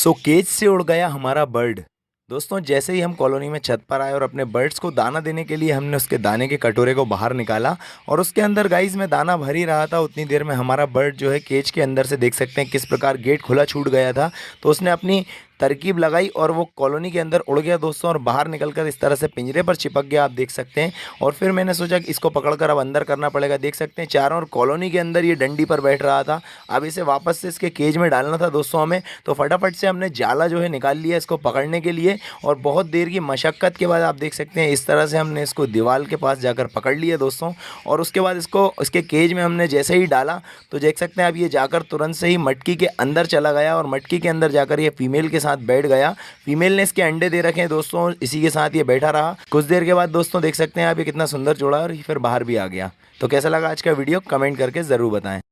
Cage से उड़ गया हमारा बर्ड। दोस्तों जैसे ही हम कॉलोनी में छत पर आए और अपने बर्ड्स को दाना देने के लिए हमने उसके दाने के कटोरे को बाहर निकाला और उसके अंदर गाइस में दाना भर ही रहा था। उतनी देर में हमारा बर्ड जो है केज के अंदर से देख सकते हैं किस प्रकार गेट खुला छूट गया था। तो उसने अपनी तरकीब लगाई और वो कॉलोनी के अंदर उड़ गया दोस्तों, और बाहर निकलकर इस तरह से पिंजरे पर चिपक गया, आप देख सकते हैं। और फिर मैंने सोचा कि इसको पकड़कर अब अंदर करना पड़ेगा। देख सकते हैं चारों ओर कॉलोनी के अंदर ये डंडी पर बैठ रहा था। अब इसे वापस से इसके केज में डालना था दोस्तों हमें। तो फटाफट से हमने जाला जो है निकाल लिया इसको पकड़ने के लिए, और बहुत देर की मशक्क़त के बाद आप देख सकते हैं इस तरह से हमने इसको दीवार के पास जाकर पकड़ लिया दोस्तों। और उसके बाद इसको इसके केज में हमने जैसे ही डाला तो देख सकते हैं अब ये जाकर तुरंत से ही मटकी के अंदर चला गया, और मटकी के अंदर जाकर ये फीमेल के साथ बैठ गया। फीमेल ने इसके अंडे दे रखे हैं दोस्तों, इसी के साथ ये बैठा रहा। कुछ देर के बाद दोस्तों देख सकते हैं आप ये कितना सुंदर जोड़ा, और फिर बाहर भी आ गया। तो कैसा लगा आज का वीडियो कमेंट करके ज़रूर बताएं।